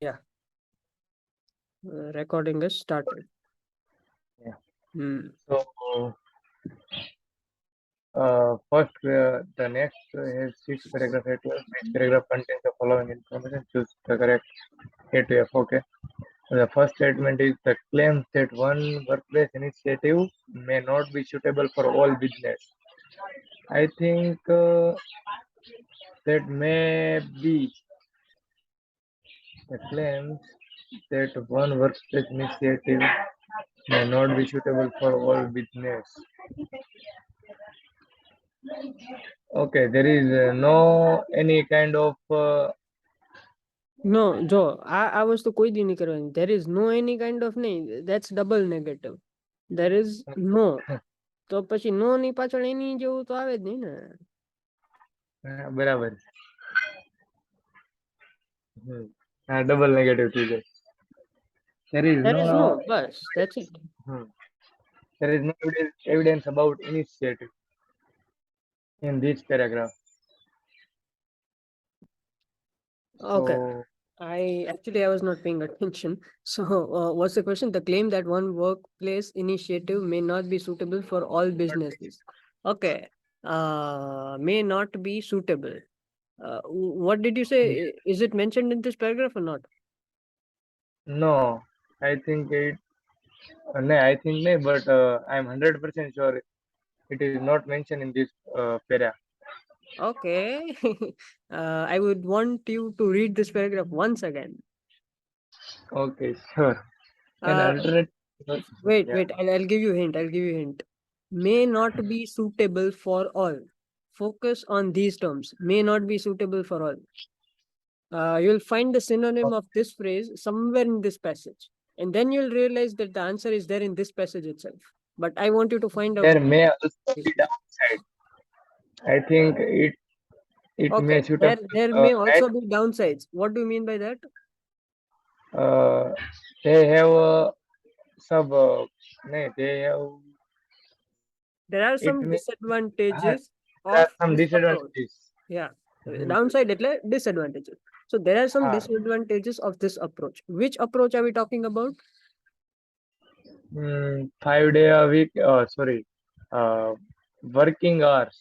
Yeah. Recording is started. Yeah. Hmm. So first, the next has six paragraph A to F. Each paragraph contains the following information. Choose the correct A to F. Okay. The first statement is the claims that one workplace initiative may not be suitable for all business. I think that may be the claims that one workplace initiative may not be suitable for all business. Okay, there is no any kind of No, જો આ વસ્તુ કોઈ દી નહીં કરવાની. There is no any kind of નહીં. That's double negative. There is no. તો પછી no ની પાછળ any જેવું તો આવે જ નહીં ને. બરાબર. ડબલ નેગેટિવ થઈ જાય. There is There is no no. Bus that's it. there is no evidence about initiative in this paragraph. Okay. So I was not paying attention. So what's the question? The claim that one workplace initiative may not be suitable for all businesses. Okay. May not be suitable. What did you say? Is it mentioned in this paragraph or not? no, I think it no, I think no, but I'm 100% sure it is not mentioned in this para. Okay. I would want you to read this paragraph once again. Okay, sure. An Uh, alternate. wait, Yeah. wait. I'll give you a hint. I'll give you a hint. May not be suitable for all. Focus on these terms. May not be suitable for all. You'll find the synonym of this phrase somewhere in this passage. And then you'll realize that the answer is there in this passage itself. But I want you to find out. There may also be downside. I think it may Okay. suitable. There Uh, may right? also be downsides. What do you mean by that? Uh, they have sub. No, they have. There are It some may. disadvantages There are of some this approach. disadvantages. Yeah. Mhm. Downside એટલે disadvantages. So there are some Ah, disadvantages of this approach. Which approach are we talking about? 5 day a week. Sorry. Uh, working hours.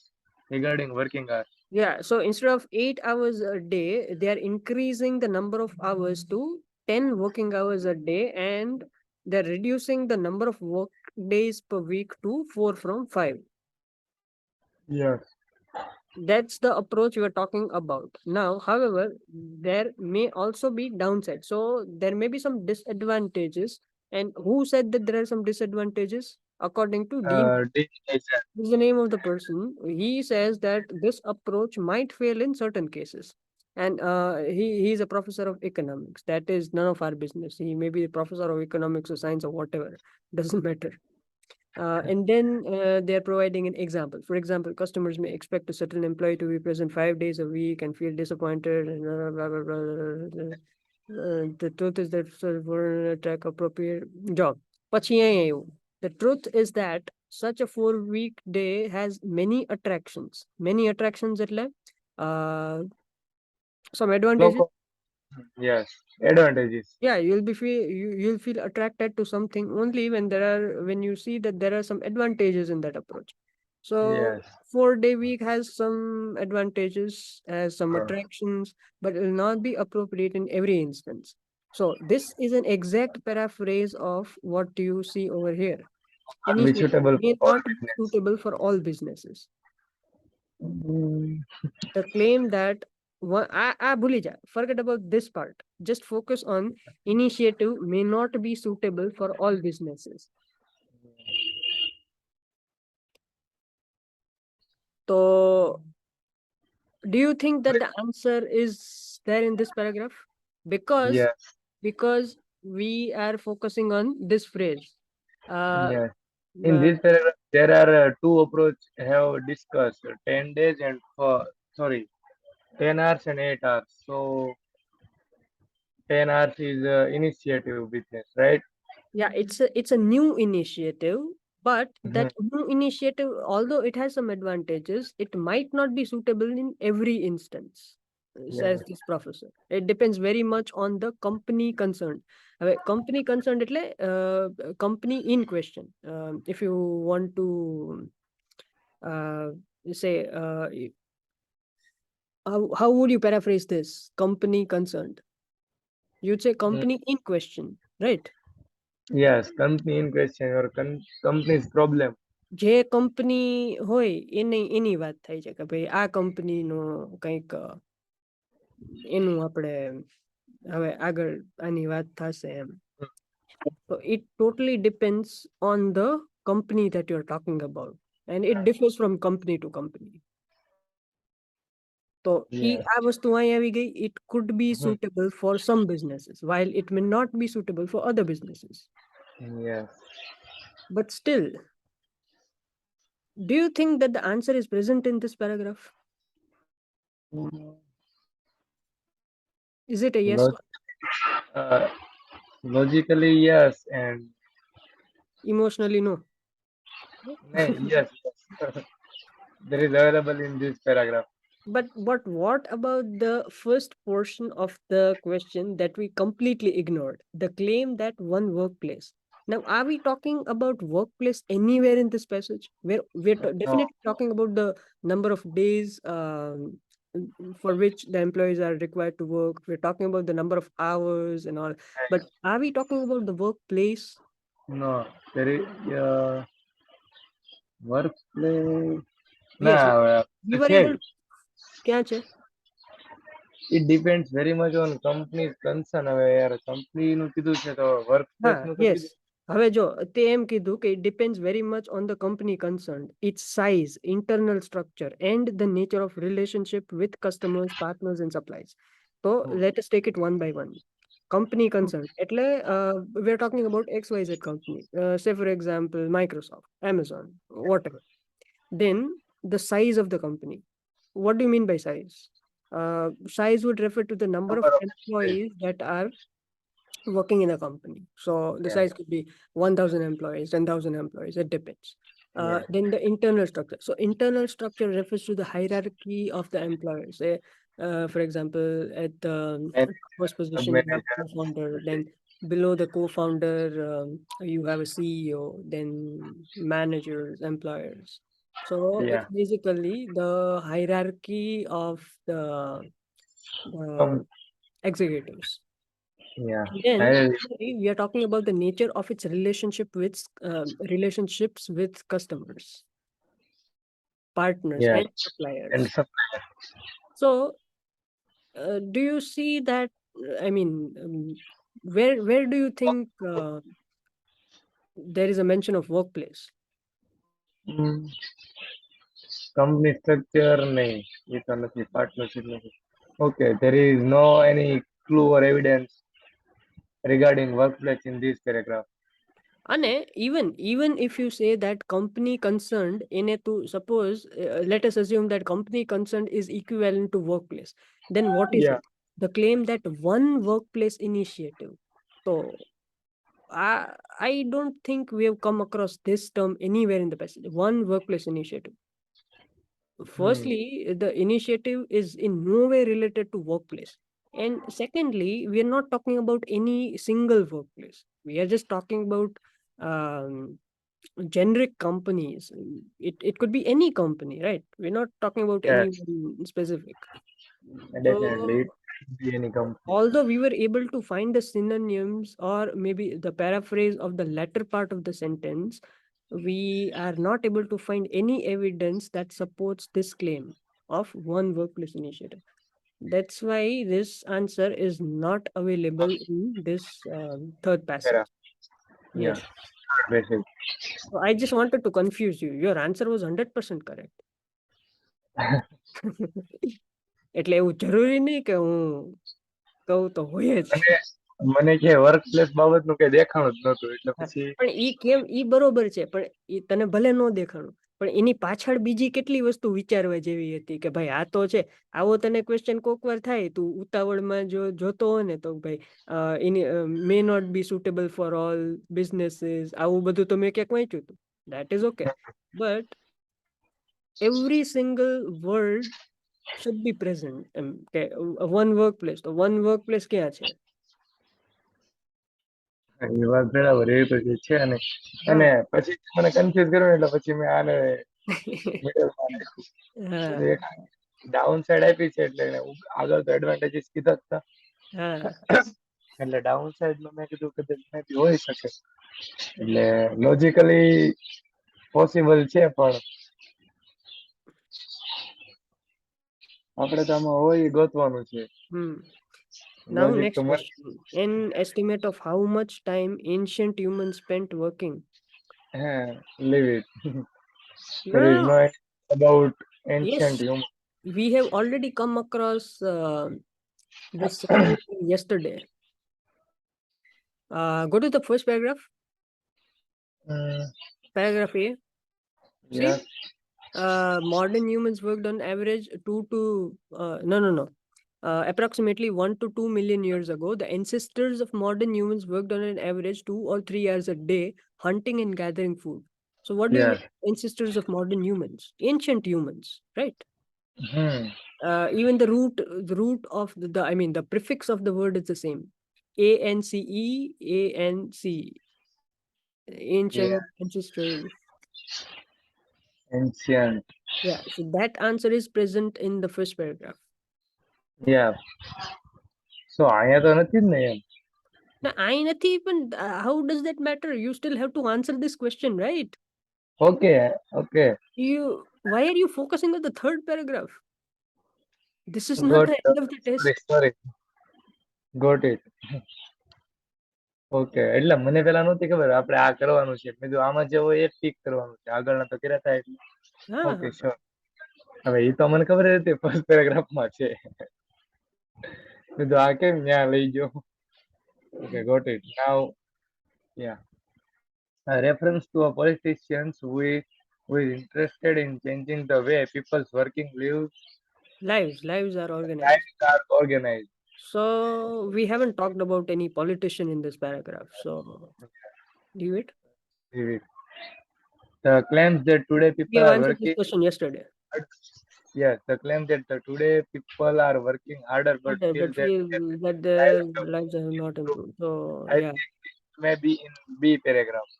Regarding working hours. Yeah. So instead of 8 hours a day, they are increasing the number of hours to 10 working hours a day, and they're reducing the number of work days per week to 4 from 5. Yes. That's the approach we are talking about. Now, however, there may also be downside. So there may be some disadvantages. And who said that there are some disadvantages? According to Dean, Destination. this is the name of the person. He says that this approach might fail in certain cases. And he's a professor of economics. That is none of our business. He may be a professor of economics or science or whatever. Doesn't matter. And then they're providing an example. For example, customers may expect a certain employee to be present 5 days a week and feel disappointed. And blah, blah, blah, blah, blah, blah. The truth is that for an attack appropriate job. પછી અહીંયા આવ્યું. The truth is that such a 4-week day has many attractions. Many attractions એટલે some advantages. Local. Yes. Advantages. Yeah, you'll feel attracted to something only when you see that there are some advantages in that approach. So Yes. 4-day week has some advantages, has some Uh, attractions, but it will not be appropriate in every instance. So this is an exact paraphrase of what you see over here. Not be Initiative suitable may for all not be business. suitable for all businesses. Mm, The claim that ભૂલી જા, forget about this part. Just focus on initiative may not be suitable for all businesses. So do you think that the answer is there in this paragraph? Because yes. because we are focusing on this phrase. Yes. In Uh, this paragraph, there are two approach have discussed 10 days and sorry 10 hours and 8 hours. So 10 hours is initiative business, right? yeah, it's a new initiative, but Mhm. that new initiative, although it has some advantages, it might not be suitable in every instance. Yeah. says this professor. It depends very much on the company concerned. Company concerned એટલે company in question. If you want to uh, say, how would you paraphrase this? Company concerned. You'd say Mm, company in question, right? yes, company in question or company's problem. જે company હોય એની વાત થાય છે કે ભાઈ આ કંપનીનો કંઈક એનું આપણે હવે આગળ આની વાત થશે એમ. So it totally depends on the company that you're talking about, and it differs from company to company. તો Yes. આ વસ્તુ અહીં આવી ગઈ. It could be Mhm. suitable for some businesses while it may not be suitable for other businesses. Yes. But still, do you think that the answer is present in this paragraph? Mm, Is it a yes? Log uh, logically, yes, and Emotionally, no. yes, yes. There is available in this paragraph. But what about the first portion of the question that we completely ignored? The claim that one workplace. Now, are we talking about workplace anywhere in this passage? Where we're No, definitely talking about the number of days for which the employees are required to work. We're talking about the number of hours and all. But are we talking about the workplace? no. There is workplace. Yes, Nah, we were check. able. क्या છે? It depends very much on company's concern. હવે યાર company નું કીધું છે તો workplace નું તો યસ. કીધું. હવે જો તે એમ કીધું કે it depends very much on the company concerned, its size, internal structure and the nature of relationship with customers, partners and suppliers. So let us take it one by one. Company concerned એટલે we are talking about XYZ company, say for example Microsoft, Amazon, whatever. Then the size of the company. What do you mean by size? Size would refer to the number of Number of employees. employees that are working in a company. So the Yeah, size could be 1,000 employees, 10,000 employees, it depends. yeah. Then the internal structure. So internal structure refers to the hierarchy of the employers. For example, at the Manager, first position, you have sub-manager. co-founder. Then below the co-founder, you have a CEO, then managers, employers. So Yeah. it's basically the hierarchy of Com the executives. yeah. And then I finally, we are talking about the nature of its relationships with customers, partners, yeah. and And suppliers. some So, do you see that? I mean, where do you think there is a mention of workplace? mm, company structure નહીં એ તો નથી partnership નથી. Okay, there is no any clue or evidence regarding workplace in this paragraph. And even if you say that company concerned in a to suppose, let us assume that company concerned is equivalent to workplace, then what is Yeah. it? The claim that one workplace initiative. So I don't think we have come across this term anywhere in the passage. One workplace initiative. Hmm. Firstly, the initiative is in no way related to workplace. And secondly, we are not talking about any single workplace. We are just talking about um, generic companies. It could be any company, right? We're not talking about any Yes, one specific. definitely. So It could be any company. although we were able to find the synonyms or maybe the paraphrase of the latter part of the sentence, we are not able to find any evidence that supports this claim of one workplace initiative. That's why this answer is not available in this third Yeah. passage. Yeah. Yes. Basic. So I just wanted to confuse you. Your answer was 100% correct. એટલે એવું જરૂરી નહીં કે હું કહું તો હોય જ. મને મને કે વર્કપ્લેસ બાબતનું કઈ દેખાણું જ નહોતું એટલે હા, પછી પણ ઈ કેમ ઈ બરોબર છે. પણ ઈ તને ભલે નો દેખાણું. પણ એની પાછળ બીજી કેટલી વસ્તુ વિચારવા જેવી હતી કે ભાઈ આ તો છે. આવો તને ક્વેશ્ચન કોક વાર થાય. તું ઉતાવળમાં જો જોતો હોય ને તો ભાઈ એની may not be suitable for all businesses, આવું બધું તો મેં ક્યાંક વાંચ્યું હતું. That is okay. But every single word should be present. Okay, one workplace. તો one workplace ક્યાં છે? એ વાત બરાબર, એ તો જે છે ને. અને હા. પછી મને કન્ફ્યુઝ કર્યો ને એટલે પછી મેં આને મિડલમાં નાખ્યું. હા. પછી એક ડાઉન સાઈડ આપી છે એટલે એને આગળ તો એડવાન્ટેજીસ કીધા જ હતા. હા. એટલે ડાઉન સાઈડમાં મેં કીધું કે મે બી હોઈ શકે. એટલે લોજિકલી પોસિબલ છે, પણ આપણે તો આમાં હોય ગોતવાનું છે. Now લોજિક તો next મને question. An estimate of how much time ancient humans spent working. leave it. No, There no, is no. no about ancient Yes, human. we have already come across this scenario yesterday. Go to the first paragraph. Mm, Paragraph A. yeah, See, modern humans worked on average approximately 1 to 2 million years ago. The ancestors of modern humans worked on an average 2 or 3 hours a day hunting and gathering food. So, what do you yeah. mean, ancestors of modern humans? Ancient humans, right? Hmm. Even the root of I mean, the prefix of the word is the same. ance, Yeah, ancient, ancestral. ancient. Yeah, so that answer is present in the first paragraph. Yeah. So અહીંયા તો નથી જ ને એમ. Now, I nothing even. How does that matter? You still have to answer this question, right? Okay, okay. Why are you focusing on the third paragraph? This is not Got the it. end of the Sorry, test. sorry. Got it. Okay, એટલે મને પેલા નહોતી ખબર આપણે આ કરવાનું છે. મેં કીધું આમાં જે હોય એ ટીક કરવાનું છે, આગળના તો કર્યા હતા એટલે. Okay, Ah, sure. હવે એ તો મને ખબર હતી ફર્સ્ટ પેરેગ્રાફમાં છે. કીધું આ કેમ ન્યા લઈ ગયો. Okay, got it. Now yeah, a reference to a politicians who is interested in changing the way people's working lives are organized. lives are organized. So we haven't talked about any politician in this paragraph. So leave it. The claims that today We people have are answered this working question yesterday. hard. Yes, the claim that today people are working harder but feel But that feel that their their lives have lives have not improved. improved. So I yeah. think it may be in B paragraph.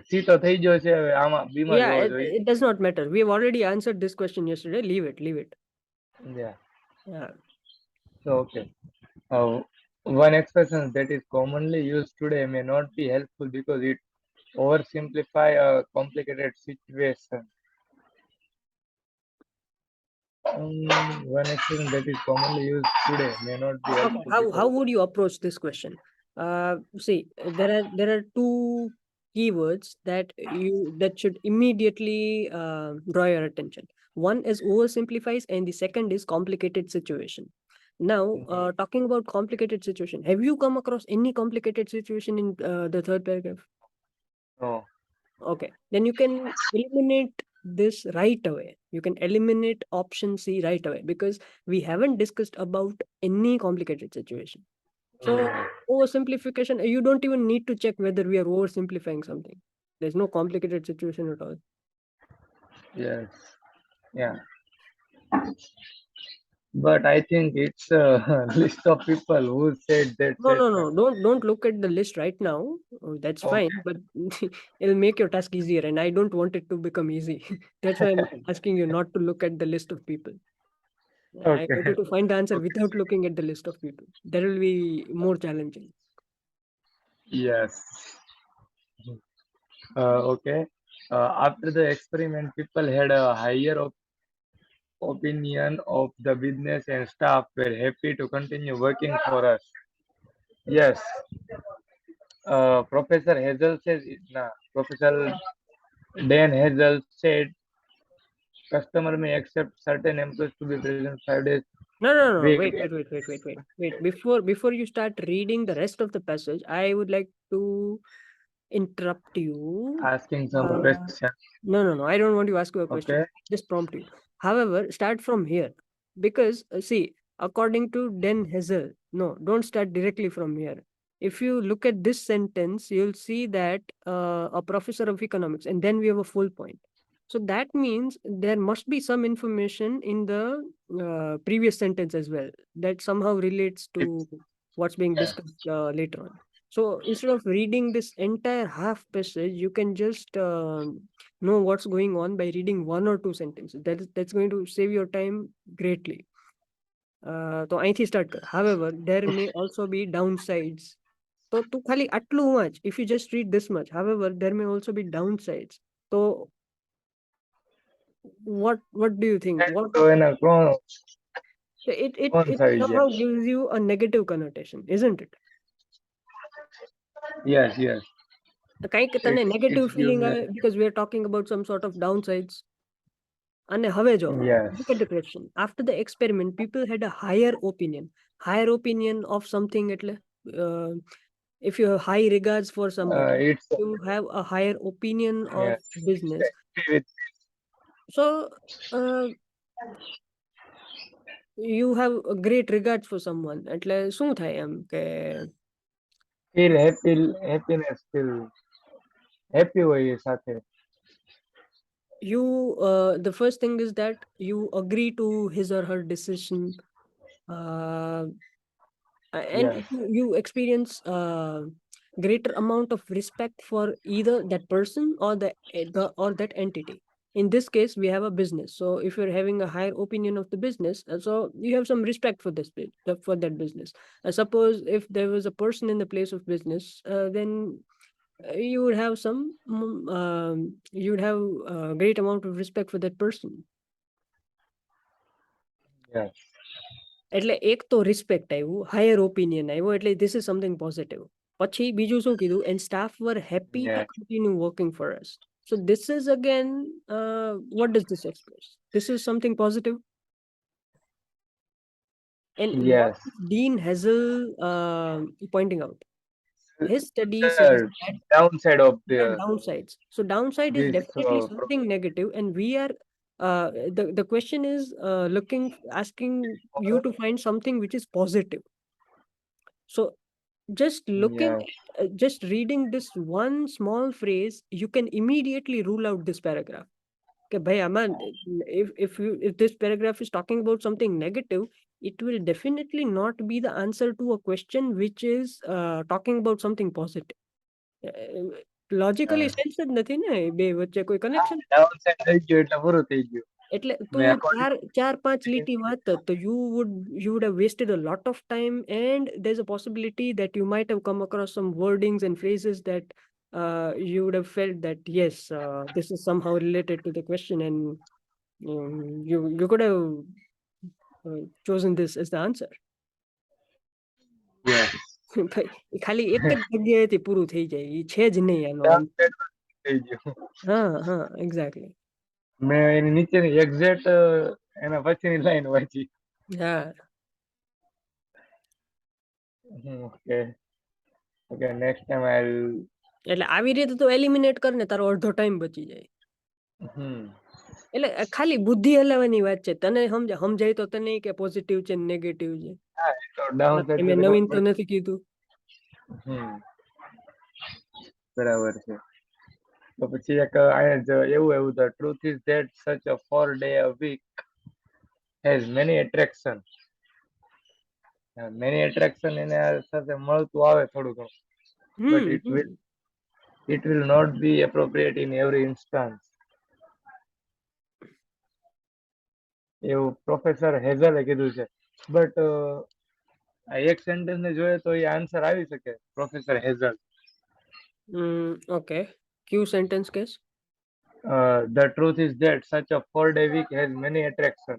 C તો થઈ ગયો છે, હવે આમાં B માં Yeah, જોવો it, જોઈએ. it does not matter. We have already answered this question yesterday. Leave it. Leave it. Yeah. Yeah. So okay. Uh, one expression that is commonly used today may not be helpful because it oversimplify a complicated situation. One expression that is commonly used today may not be Okay. helpful How because would you approach this question? See, there are two keywords that should immediately draw your attention. One is oversimplifies, and the second is complicated situation. Now, talking about complicated situation, have you come across any complicated situation in the third paragraph? no. Okay, then you can eliminate this right away. You can eliminate option C right away because we haven't discussed about any complicated situation. So Mm, oversimplification, you don't even need to check whether we are oversimplifying something. There's no complicated situation at all. yes. Yeah. But I think it's a list of people who said that No, no, statement. no. Don't look at the list right now. Oh, that's fine, Okay. but it'll make your task easier, and I don't want it to become easy. That's why I'm asking you not to look at the list of people. I Okay. want you to find the answer Okay. without looking at the list of people. That will be more challenging. Yes. Okay. After the experiment, people had a higher opinion of the business and staff were happy to continue working for us. Yes. Professor Hazel says, nah, Professor Dan Hazel said, customer may accept certain employees to be present 5 days No, no, no. week. Wait. Before you start reading the rest of the passage, I would like to interrupt you. Asking some Uh, questions. no. I don't want to ask you a question. Okay. Just prompt you. However, start from here because see, according to Den Hazel, no, don't start directly from here. If you look at this sentence, you'll see that a professor of economics, and then we have a full point. So that means there must be some information in the previous sentence as well that somehow relates to It's what's being yeah. discussed later on. So instead of reading this entire half passage, you can just know what's going on by reading one or two sentences. That's going to save your time greatly. તો અહીંથી start કર. However, there may also be downsides. તો તું ખાલી આટલું વાંચ. If you just read this much. However, there may also be downsides. So what do you think? What તો એના it આવી જાય. somehow gives you a negative connotation, isn't it? Yes, yes. કંઈક તને It's negative give feeling me આવે because we are talking about some sort of downsides. અને હવે જો yes. look at the question. After the experiment, people had a higher opinion. Higher opinion of something એટલે uh, if you have high regards for somebody, It's you have a higher opinion of yes. business. Agree with So uh, you have a great regards for someone. એટલે શું થાય એમ કે feel happiness feel happy હોય એ સાથે. you the first thing is that you agree to his or her decision, uh, and Yes. you experience greater amount of respect for either that person or the or that entity. In this case we have a business, so if you're having a higher opinion of the business, so you have some respect for for that business. Suppose if there was a person in the place of business, then you would have you would have a great amount of respect for that person. Yes. એટલે એક તો respect આવ્યું, higher opinion આવ્યો, એટલે this is something positive. પછી બીજું શું કીધું? And staff were happy to Yes. Continue working for us. So this is again, what does this express? This is something positive. And what Yes. is Dean Hazel pointing out? His study says The that downside of there are downsides. So downside is this definitely something negative, and we are the question is asking you to find something which is positive. So just looking yes. at just reading this one small phrase, you can immediately rule out this paragraph. Okay, bhai Aman, if this paragraph is talking about something negative, it will definitely not be the answer to a question which is talking about something positive. Logically Yes. sense જ નથી ને બે વચ્ચે કોઈ connection. Downside થઈ ગયું એટલે પૂરું થઈ ગયું. એટલે તું મેં according ચાર પાંચ લીટી વાંચત તો you would have wasted a lot of time, and there's a possibility that you might have come across some wordings and phrases that you would have felt that yes, this is somehow related to the question, and you could have chosen this as the answer. yes. ભાઈ, એ ખાલી એક જ જગ્યાએથી પૂરું થઈ જાય, એ છે જ નહીં આનો answer. Downside થઈ ગયું. હા હા, exactly. મેં એની નીચેની એક્ઝેક્ટ એના પછીની લાઈન વાંચી. હા, Okay. Okay. Next time I'll. એટલે આવી રીતે તો એલિમિનેટ કર ને, તારો અડધો ટાઈમ બચી જાય. Hmm. એટલે ખાલી બુદ્ધિ હલાવવાની વાત છે. તને સમજાય તો તને કે પોઝિટિવ છે નેગેટિવ છે. હા, એ તો downside મેં તો નવીન ખબર તો પડે. નથી કીધું. બરાબર છે. તો પછી એક અહીંયા એવું એવું the truth is that such a 4 day a week has many attraction. Many attraction એના સાથે મળતું આવે થોડું ઘણું. But it will not be appropriate in every instance. એવું પ્રોફેસર હેઝલે કીધું છે. બટ આ એક સેન્ટેન્સ ને જોઈએ તો એ આન્સર આવી શકે professor hazel. Okay, Q sentence case? The truth is that such a 4 day week has many attraction.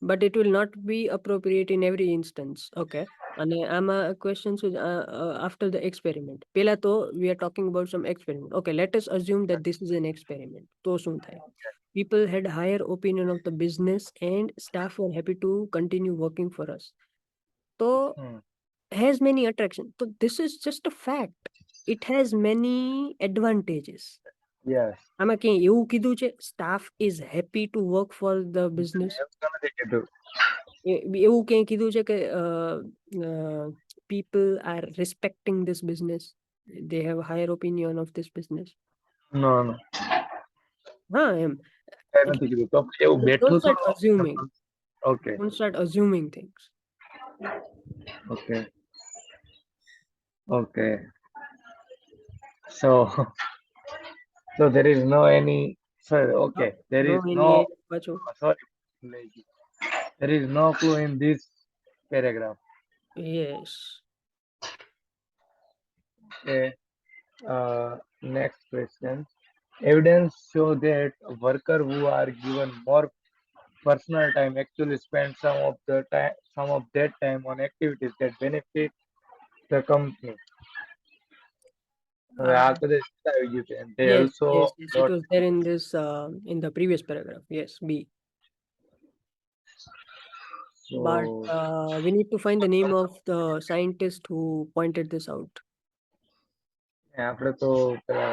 But it will not be appropriate in every instance. Okay. અને આમાં question છે after the experiment. પહેલા તો we are talking about some experiment. Okay, let us assume that this is an experiment. તો શું થાય? People had higher opinion of the business and staff were happy to continue working for us. So has many attraction. So this is just a fact. It has many advantages. Yes. આમાં ક્યાંય એવું કીધું છે staff is happy to work for the business? એવું તો નથી કીધું. એવું ક્યાંય કીધું છે કે people are respecting this business, they have higher opinion of this business? No, no. હા એમ એટલે નથી કીધું. તો એવું don't બેઠું છો. start assuming. Okay. Don't start assuming things. Okay. Okay. So, so there is no any. Sorry. હા, Okay. There no is any no. પાછું. Sorry. There is no clue in this paragraph. Yes. Okay. Next question. Evidence show that workers who are given more personal time actually spend some of that time on activities that benefit the company. હવે Uh, આ કદાચ આવી ગયું છે. And they yes, also yes, yes. It dot. was there in this in the previous paragraph. Yes, B. But So we need to find the name of the scientist who pointed this out. આપણે તો પેલા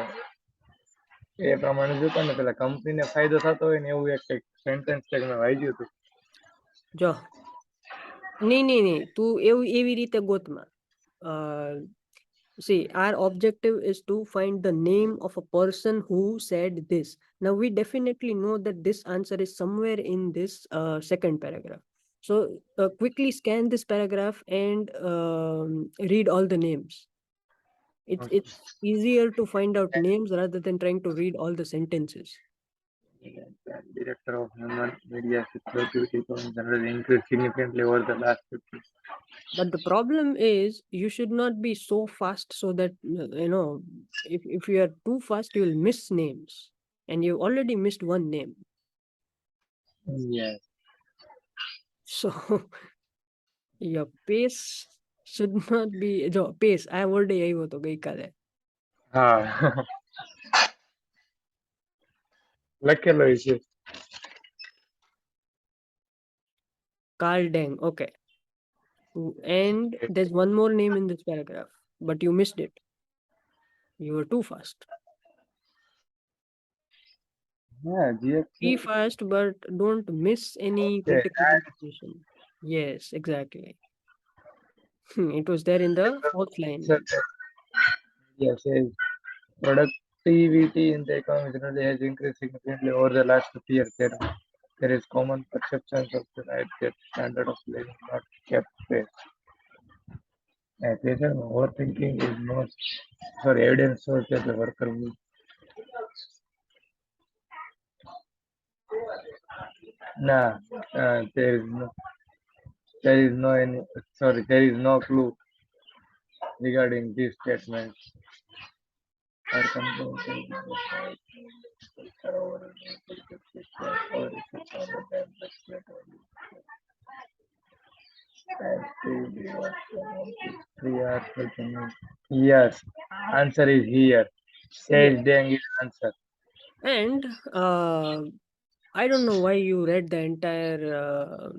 એ પ્રમાણે જોતા ને પેલા કંપનીને ફાયદો થતો હોય ને એવું એક કંઈક સેન્ટેન્સ કંઈક મેં વાંચ્યું હતું. જો નહીં તું એવી રીતે ગોતમાં see, our objective is to find the name of a person who said this. Now we definitely know that this answer is somewhere in this second paragraph. So quickly scan this paragraph and read all the names. It's easier to find out names rather than trying to read all the sentences. Director of Human Media Security generally increased significantly over the last 50. But the problem is you should not be so fast so that if you are too fast you will miss names, and you already missed one name. Yes. So your pace should not be જો pace આ word આવ્યો હતો ગઈકાલે. હા. લખેલો છે. Carl Deng. Okay. And there's one more name in this paragraph, but you missed it. You were too fast. હા જી Be fast, but don't miss any critical information. Yes, exactly. It was there in the fourth line. yes, yes. Productivity in the economy generally has increased significantly over the last 50 years. There is common perceptions of the right that standard of living not kept pace. Patient overthinking is not, sorry, evidence shows that the worker will. Nah, there is no any, sorry, there is no clue regarding this statement. Our company yes, answer is here. Yes. Says Deng is answer. And I don't know why you read the entire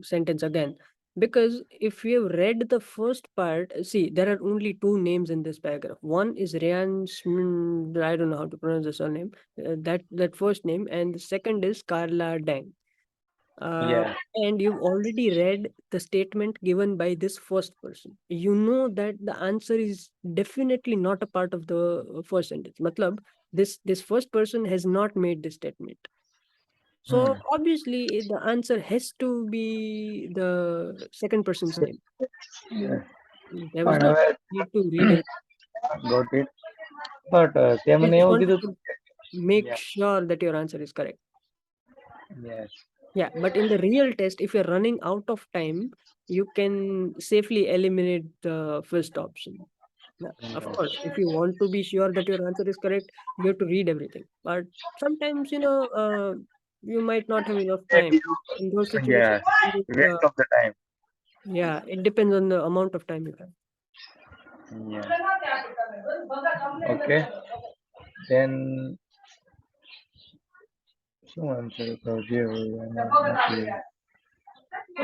sentence again. Because if you have read the first part, see, there are only two names in this paragraph. One is Ryan Schmin, I don't know how to pronounce the surname, that first name, and the second is Carla Dang. Yeah. And you've already read the statement given by this first person. You know that the answer is definitely not a part of the first sentence. Matlab, this first person has not made this statement. So obviously the answer has to be the second person's name. Yeah. There was પણ no હવે need to read it. got it. But તે I મને just એવું wanted કીધું. to make Yeah. sure that your answer is correct. Yes. Yeah, but in the real test, if you're running out of time, you can safely eliminate the first option. Yeah, of course, if you want to be sure that your answer is correct, you have to read everything. But sometimes, you might not have enough time. Maybe In those situations, yes. Rest of the time. yeah, it depends on the amount of time you have. Yeah. Okay. Then શું answer હતો જે હોય એમાં નથી.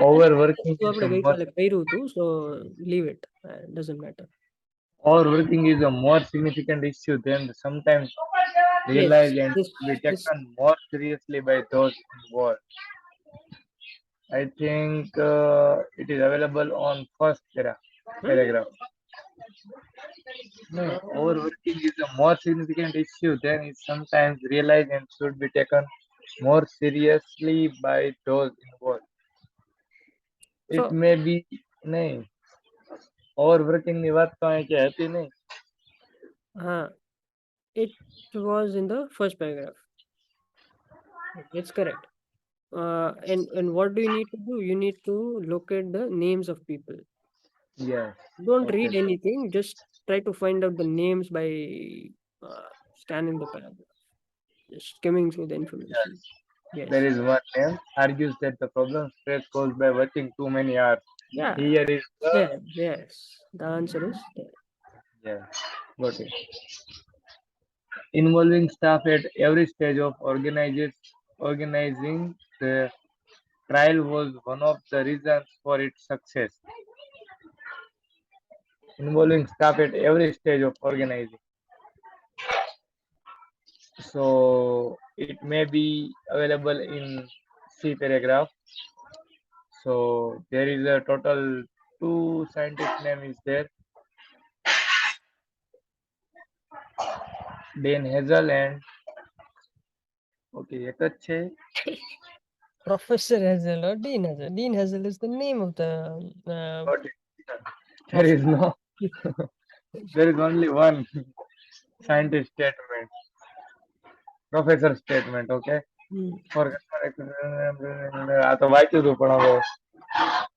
Overworking તો is આપણે a more ગઈકાલે કર્યું હતું, so leave it. Doesn't matter. overworking is a more significant issue than sometimes Yes, realized and this be this taken more seriously by those involved. I think it is available on first paragraph. No, Um, overworking is a more significant issue than is sometimes realized and should be taken more seriously by those involved. It so, may be નહીં ઓવરવર્કિંગ ની વાત તો અહીં કે હતી નહીં. uh, it was in the first paragraph. That's correct. And what do you need to do? You need to locate the names of people. Yes. Don't Okay. read anything. Just try to find out the names by scanning the paragraph. Just skimming through the information. There Yes. is one name argues that the problem stress caused by watching too many hours. Yeah. Here is the There. Yes. The answer is there. yeah. Got it. Involving staff at every stage of organizing the trial was one of the reasons for its success. Involving staff at every stage of organizing. So it may be available in C paragraph. So there is a total two scientist name is there, Dan Hazel and okay, એક જ છે. Professor Hazel or Dean Hazel. Dean Hazel is the name of the Got it. There is professor. no, there is only one scientist statement, professor statement. Okay. Hmm. For આ તો વાંચ્યું હતું પણ હવે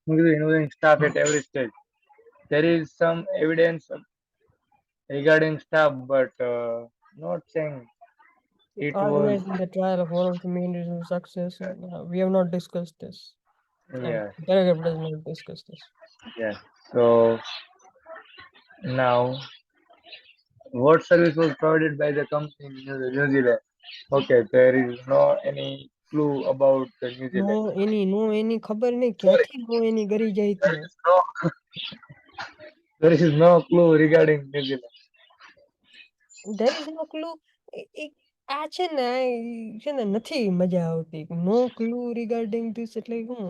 હું કીધું involving staff at every stage. There is some evidence regarding staff, but not saying it was. Organizing the trial of one of the main reasons of success. And, we have not discussed this. And Yes, the paragraph does not discuss this. yes. So now, what service was provided by the company in New Zealand? Okay, there is no any clue about the New Zealand. નો એની ખબર નહીં Sorry, ક્યાંથી નો એની કરી જાય there તું. is no there is no clue regarding New Zealand. There is no clue. આ છે ને નથી મજા આવતી. No clue regarding this એટલે શું?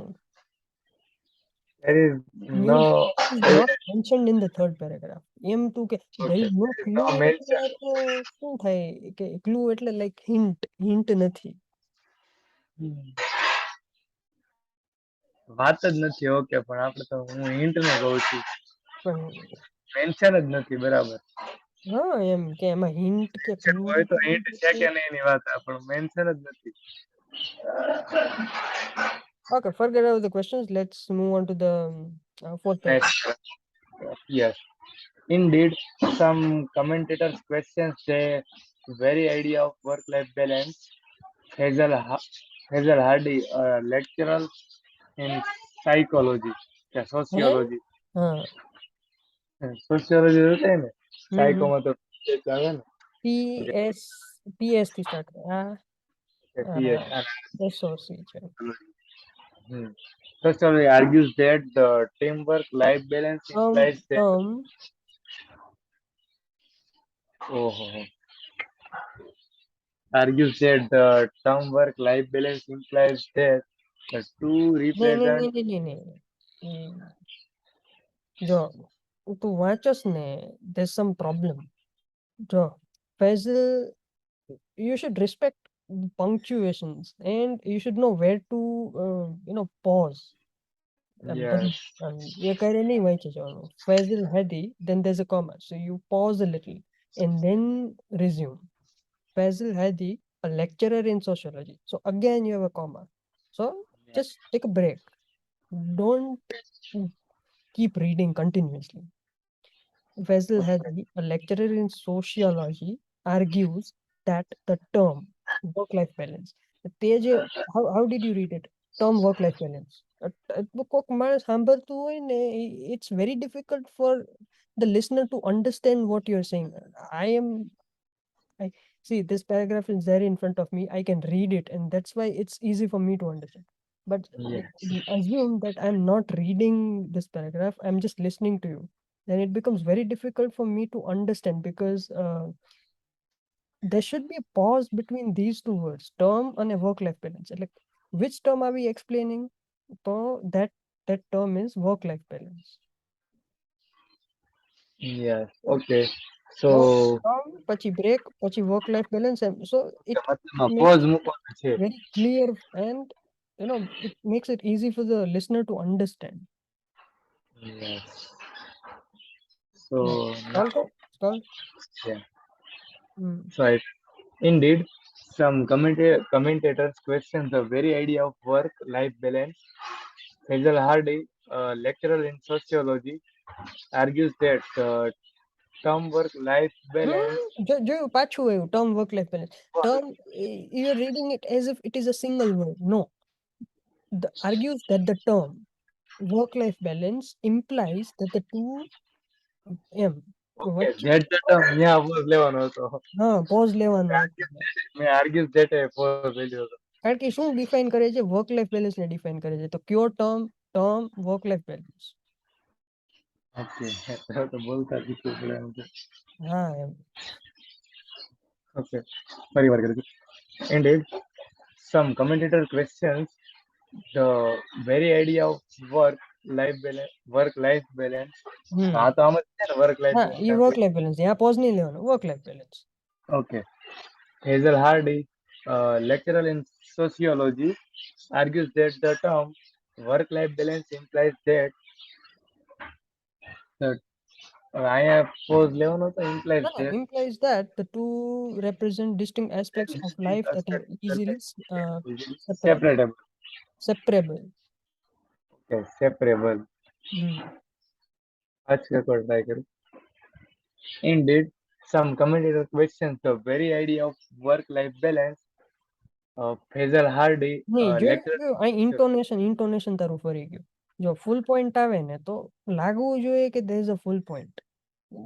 There is New no Zealand is not mentioned in the third paragraph. એમ તું કે there okay, is no there is clue no mention. એટલે તો શું થાય કે clue એટલે like hint નથી. વાત જ નથી ઓકે પણ આપણે તો હું હિન્ટ નું કહું છું પણ મેન્શન જ નથી બરાબર હા એમ કે એમાં hint કે clue હોય તો હિન્ટ છે છે. કે નહીં એની વાત પણ મેન્શન જ નથી. Okay, forget about the questions. Let's move on to the fourth paragraph. Next. Yes. Indeed, some commentators question the very idea of work-life balance. Hazel, Hazel Hardy, a lecturer in psychology, yeah, હે? sociology. હા. Sociology होता है ना, હમ. psycho मतलब આવે ને. PS થી start કરે. PS. SOC છે. Sociology argues that the teamwork-life balance implies that. Oh, argues that the term work-life balance implies that the two represent. નહીં. જો તું વાંચસ ને there's some problem. જો Faisal, you should respect punctuations and you should know where to pause. Yes. એ કરે નહીં વાંચી જવાનું. Faisal Hadi, then there's a comma, so you pause a little and then resume. Faisal Hadi, a lecturer in sociology, so again you have a comma, so just take a break. Don't keep reading continuously. Faisal Hadi, a lecturer in sociology, argues that the term work-life balance, how did you read it? Term work-life balance. કોક માણસ સાંભળતું હોય ને, it's very difficult for the listener to understand what you're saying. I see this paragraph is there in front of me. I can read it, and that's why it's easy for me to understand. But Yes. assume that I'm not reading this paragraph, I'm just listening to you. Then it becomes very difficult for me to understand because there should be a pause between these two words, term and a work-life balance. Like, which term are we explaining? So that term is work-life balance. Yes. Okay. તો So term પછી break પછી work life balance એમ so it મતલબમાં max pause મૂકવાનો છે. very clear and it makes it easy for the listener to understand. Yes. Yeah. So Scroll now, kar, scroll. yeah. Hmm. So indeed, some commentators question the very idea of work-life balance. Hazel Hardy, a lecturer in sociology, argues that term work-life balance. જોયું પાછું આવ્યું term work life balance term you're reading it as if it is a single word. No, the argues that the term work life balance implies that the two એમ Okay, વચ્ચે that the term yeah pause લેવાનો હતો. હા pose લેવાનો હતો મેં argues that pause લેજો હતો. કારણ કે શું ડિફાઇન કરે છે વર્ક લાઈફ બેલેન્સ ને ડિફાઇન કરે છે તો કયો term work life balance Okay, તો બોલતા શીખવું પડે એમ છે. હા એમ Okay, ફરી વાર કરું. Indeed, some commentator questions the very idea of work-life balance. હમ આ તો આમ જ છે ને work-life હા એ balance. વર્ક લાઈફ બેલેન્સ ત્યાં પોઝ નહીં લેવાનો work life balance Okay. Hazel Hardy, a lecturer in sociology, argues that the term work-life balance implies that the અહીંયા pause લેવાનો તો implies no that implies that the two represent distinct aspects of distinct life that are aspects of easily life is separate separable. separable Okay, separable. Hmm. अच्छा को try करूँ. Indeed, some commentator questions the very idea of work-life balance. Hazel Hardy, નહીં lecturer. જોયું અહીં ઇન્ટોનેશન તારું ફરી ગયું જો ફૂલ પોઈન્ટ આવે ને તો લાગવું જોઈએ કે there is a full point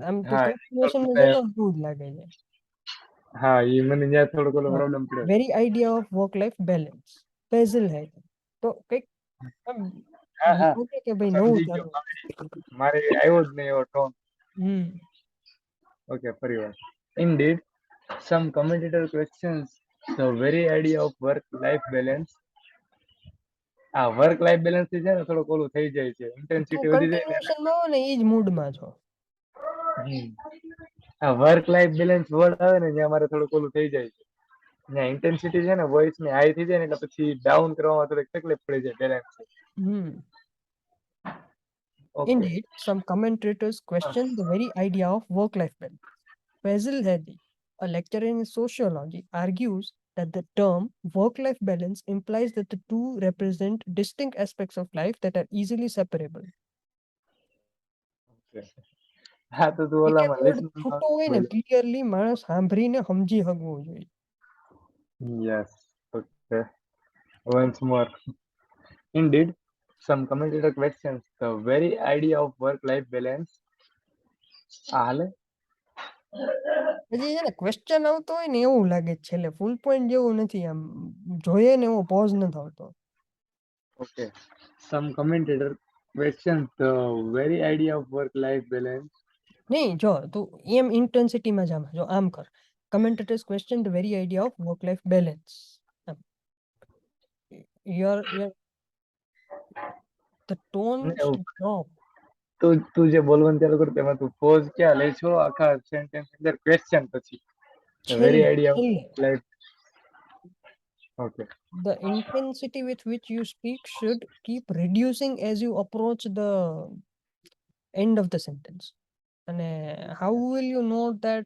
આમ તો હા કન્ટિન્યુએશન માં થોડું જતો એવું જ લાગે છે હા એ મને ત્યાં થોડોક ઓલો હા પ્રોબ્લેમ પડ્યો. Very idea of work life balance puzzle હે તો કંઈક આમ હા હા લાગે કે ભાઈ નવું સમજી ચાલુ ગયો મારે આવ્યો જ નહીં એવો ટોન. હમ ઓકે ફરી વાર. Indeed, some commentator questions the very idea of work-life balance. આ work-life balance થી છે ને થોડુંક ઓલું થઈ જાય છે તું ઇન્ટેન્સિટી વધી જાય ને કન્ટિન્યુએશન માં હો ને એ જ મૂડમાં છો આ વર્ક-લાઈફ બેલેન્સ વર્ડ આવે ને ત્યાં મારે થોડુંક ઓલું થઈ જાય છે. ત્યાં ઇન્ટેન્સિટી છે ને વોઇસ ની હાઈ થઈ જાય ને એટલે પછી ડાઉન કરવામાં થોડીક તકલીફ પડી જાય balance. Hmm okay. Indeed, some commentators question the very idea of work life balance. Faisal Hadi, a lecturer in sociology, argues that the term work life balance implies that the two represent distinct aspects of life that are easily separable. હા તો તું એક એક ઓલામાં word listening છૂટો હોય ને clearly માણસ સાંભળીને સમજી શકવું જોઈએ yes okay once more. Indeed, some commentator questions the very idea of work-life balance. આ હાલે હજી છે ને ક્વેશ્ચન આવતો હોય ને એવું લાગે છે છેલ્લે ફૂલ પોઈન્ટ જેવું નથી આમ જોઈએ ને એવો પોઝ નથી આવતો okay. Some commentator questions the very idea of work-life balance. નહીં જો તું એમ ઇન્ટેન્સિટીમાં જામ જો આમ કર commentators question the very idea of work life balance your the tone ને એવું should drop તું જે બોલવાનું ચાલુ કર તેમાં તું પોઝ ક્યાં લે છો આખા સેન્ટેન્સ અંદર ક્વેશ્ચન પછી the very છેલ્લે idea of છેલ્લે life. Okay. the intensity with which you speak should keep reducing as you approach the end of the sentence and how will you know that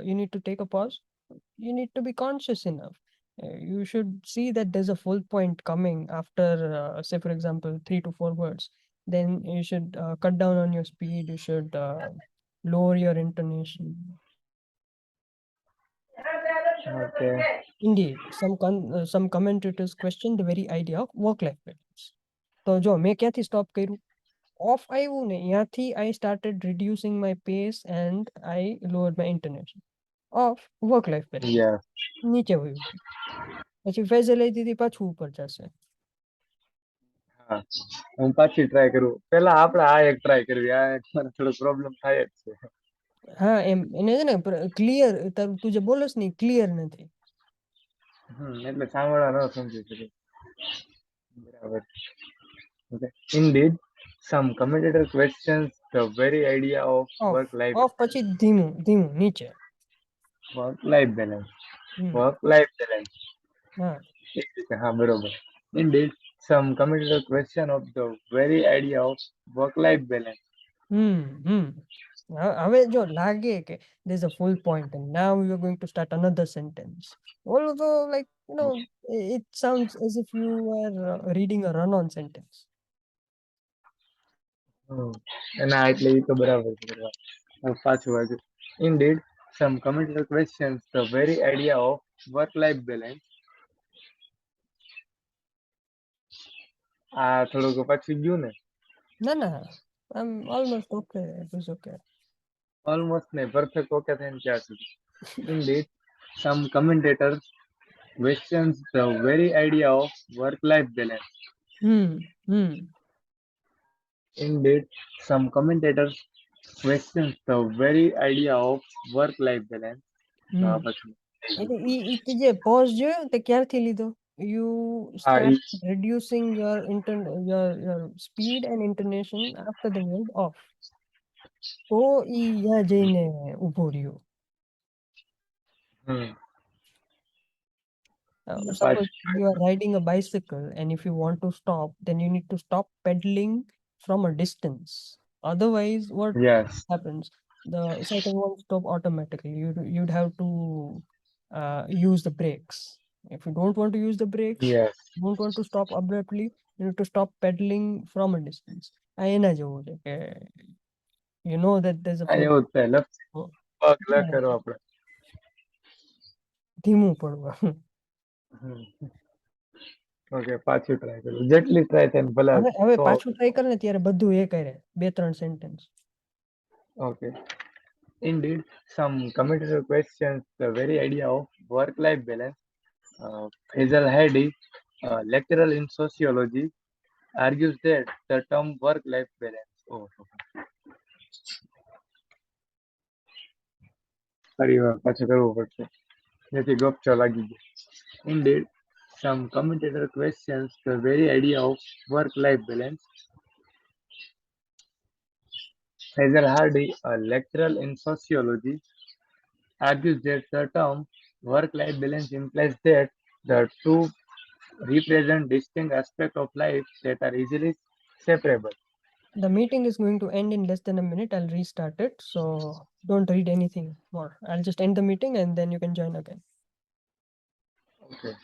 you need to take a pause you need to be conscious enough you should see that there's a full point coming after say for example 3 to 4 words then you should cut down on your speed you should lower your intonation Okay. indeed some commentators question the very idea of work life balance તો જો મેં ક્યાંથી stop કર્યું of આવ્યું ને ત્યાંથી I started reducing my pace and I lowered my intonation of work life balance Yeah. નીચે વયું ગયું પછી ફેઝે લઈ દીધી પાછું ઉપર જશે હા હું પાછી ટ્રાય કરું પેલા આપણે આ એક ટ્રાય કરવી આ એક મને થોડો પ્રોબ્લેમ થાય જ છે. હા એમ એને છે ને ક્લિયર તું જે બોલસ ને ક્લિયર નથી એટલે સાંભળવા ન સમજી શકે બરાબર. Okay. Indeed, some commentator questions the very idea of of work-life of પછી ધીમું ધીમું નીચે. work-life balance. હમ Work-life balance. હા. હા, બરોબર. Indeed, some committed question of the very idea of work-life balance. હમ હમ હવે જો લાગે કે there's a full point and now you're going to start another sentence, although like it sounds as if you are reading a run-on sentence. ના એટલે એ તો બરાબર છે બરાબર. હવે પાછું વાંચું. Indeed, some committed questions the very idea of work-life balance. આ થોડુંક પાછું ગયું ને. ના I'm almost okay, it was okay. Almost નહીં, perfect okay થઈને ત્યાં સુધી. Indeed, some commentators questions the very idea of work-life balance. hmm hmm Indeed, some commentators questions the very idea of work-life balance. તો આ hmm પાછું એટલે ઈ તે જે pause જોયો તે ક્યારથી લીધો? You આ start E reducing your speed and intonation after the word off. તો ઈ યા જઈને ઊભો રહ્યો. હમ Suppose પાછું you are riding a bicycle and if you want to stop, then you need to stop pedaling from a distance. Otherwise, what yes happens? The cycle won't stop automatically. You'd have to use the brakes. If you don't want to use the brakes, yes don't want to stop abruptly, you need to stop pedaling from a distance. આ એના જેવું છે કે you know that there's a આ full એવું જ થાય પગ લ કરો આપણે ધીમું પડવું. ઓકે પાછું ટ્રાય કરું જેટલી ટ્રાય થાય ભલે હવે 100 પાછું ટ્રાય કરે ને ત્યારે બધું એ કરે 2-3 sentence. okay indeed some commentator questions the very idea of work life balance. Hazel Heidi, lecturer in sociology, argues that the term work life balance ફરી વાર પાછું કરવું પડશે જેથી ગપચો લાગી જાય. Indeed, some commentator questions the very idea of work-life balance. Hazel Hardy, a lecturer in sociology, argues that the term work-life balance implies that the two represent distinct aspects of life that are easily separable. The meeting is going to end in less than a minute. I'll restart it. So don't read anything more. I'll just end the meeting and then you can join again. Okay.